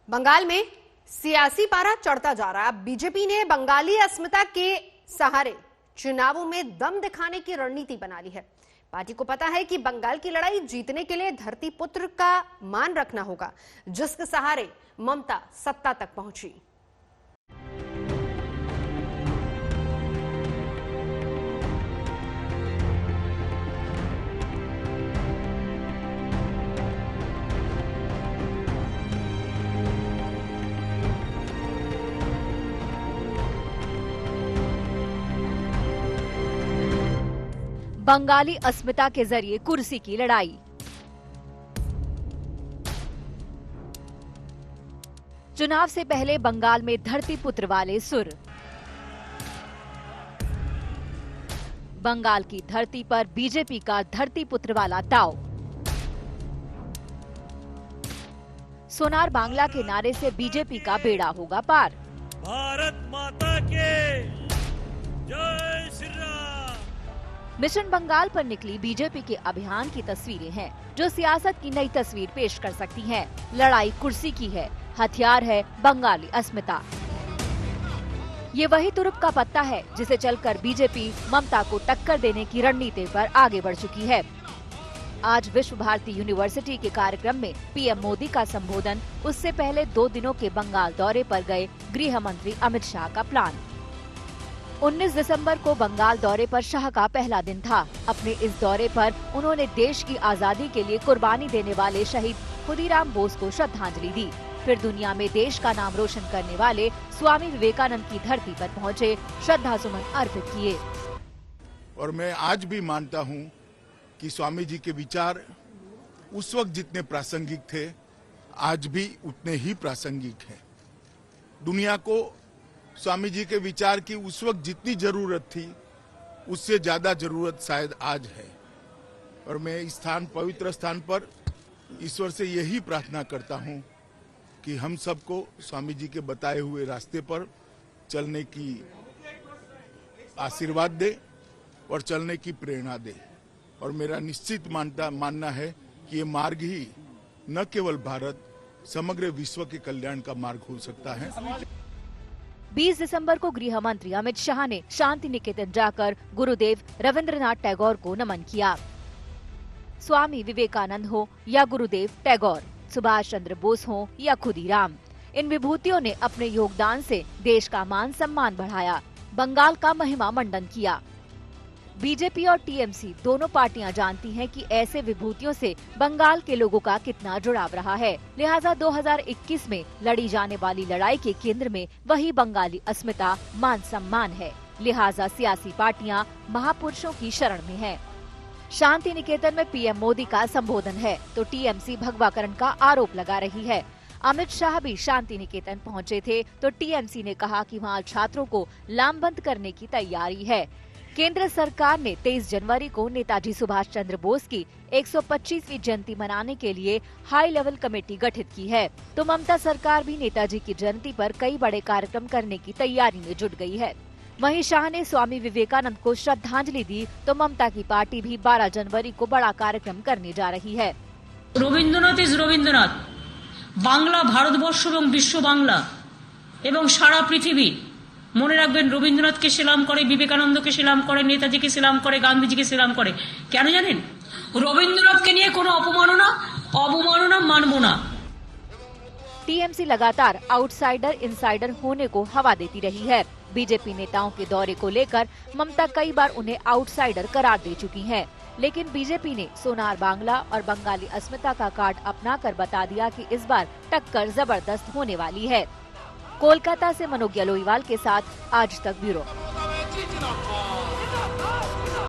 बंगाल में सियासी पारा चढ़ता जा रहा है। बीजेपी ने बंगाली अस्मिता के सहारे चुनावों में दम दिखाने की रणनीति बना ली है। पार्टी को पता है कि बंगाल की लड़ाई जीतने के लिए धरती पुत्र का मान रखना होगा, जिसके सहारे ममता सत्ता तक पहुंची। बंगाली अस्मिता के जरिए कुर्सी की लड़ाई। चुनाव से पहले बंगाल में धरती पुत्र वाले सुर। बंगाल की धरती पर बीजेपी का धरती पुत्र वाला दांव। सोनार बांग्ला के नारे से बीजेपी का बेड़ा होगा पार। भारत माता के जय श्री राम। मिशन बंगाल पर निकली बीजेपी के अभियान की तस्वीरें हैं, जो सियासत की नई तस्वीर पेश कर सकती हैं। लड़ाई कुर्सी की है, हथियार है बंगाली अस्मिता। ये वही तुरुप का पत्ता है जिसे चलकर बीजेपी ममता को टक्कर देने की रणनीति पर आगे बढ़ चुकी है। आज विश्व भारती यूनिवर्सिटी के कार्यक्रम में पीएम मोदी का संबोधन, उससे पहले 2 दिनों के बंगाल दौरे पर गए गृह मंत्री अमित शाह का प्लान। 19 दिसंबर को बंगाल दौरे पर शाह का पहला दिन था। अपने इस दौरे पर उन्होंने देश की आजादी के लिए कुर्बानी देने वाले शहीद खुदीराम बोस को श्रद्धांजलि दी। फिर दुनिया में देश का नाम रोशन करने वाले स्वामी विवेकानंद की धरती पर पहुंचे, श्रद्धासुमन अर्पित किए। और मैं आज भी मानता हूं कि स्वामी जी के विचार उस वक्त जितने प्रासंगिक थे, आज भी उतने ही प्रासंगिक हैं। दुनिया को स्वामी जी के विचार की उस वक्त जितनी जरूरत थी, उससे ज्यादा जरूरत शायद आज है। और मैं इस पवित्र स्थान पर ईश्वर से यही प्रार्थना करता हूं कि हम सबको स्वामी जी के बताए हुए रास्ते पर चलने की आशीर्वाद दे और चलने की प्रेरणा दे। और मेरा निश्चित मानना है कि ये मार्ग ही न केवल भारत, समग्र विश्व के कल्याण का मार्ग हो सकता है। 20 दिसंबर को गृह मंत्री अमित शाह ने शांति निकेतन जाकर गुरुदेव रविंद्रनाथ टैगोर को नमन किया। स्वामी विवेकानंद हो या गुरुदेव टैगोर, सुभाष चंद्र बोस हो या खुदीराम, इन विभूतियों ने अपने योगदान से देश का मान सम्मान बढ़ाया, बंगाल का महिमा मंडन किया। बीजेपी और टीएमसी दोनों पार्टियां जानती हैं कि ऐसे विभूतियों से बंगाल के लोगों का कितना जुड़ाव रहा है। लिहाजा 2021 में लड़ी जाने वाली लड़ाई के केंद्र में वही बंगाली अस्मिता, मान सम्मान है। लिहाजा सियासी पार्टियां महापुरुषों की शरण में हैं। शांति निकेतन में पीएम मोदी का संबोधन है तो टीएमसी भगवाकरण का आरोप लगा रही है। अमित शाह भी शांति निकेतन पहुंचे थे तो टीएमसी ने कहा कि वहां छात्रों को लामबंद करने की तैयारी है। केंद्र सरकार ने 23 जनवरी को नेताजी सुभाष चंद्र बोस की 125वीं जयंती मनाने के लिए हाई लेवल कमेटी गठित की है, तो ममता सरकार भी नेताजी की जयंती पर कई बड़े कार्यक्रम करने की तैयारी में जुट गई है। वहीं शाह ने स्वामी विवेकानंद को श्रद्धांजलि दी तो ममता की पार्टी भी 12 जनवरी को बड़ा कार्यक्रम करने जा रही है। रविंद्रनाथ इज रविंद्रनाथ, बांग्ला भारतवर्ष एवं विश्व बांग्ला एवं सारा पृथ्वी মনে রাখবেন রবীন্দ্রনাথকে সেলাম করে, বিবেকানন্দকে সেলাম করে, নেতাজিকে সেলাম করে, গান্ধীজিকে সেলাম করে। কেন জানেন? রবীন্দ্রনাথকে নিয়ে কোনো অবমাননা মানব না। टीएमसी लगातार आउटसाइडर इनसाइडर होने को हवा देती रही है। बीजेपी नेताओं के दौरे को लेकर ममता कई बार उन्हें आउटसाइडर करार दे चुकी हैं, लेकिन बीजेपी ने सोनार बांग्ला और बंगाली अस्मिता का कार्ड अपनाकर बता दिया कि इस बार टक्कर जबरदस्त होने वाली है। कोलकाता से मनोज लोईवाल के साथ आज तक ब्यूरो।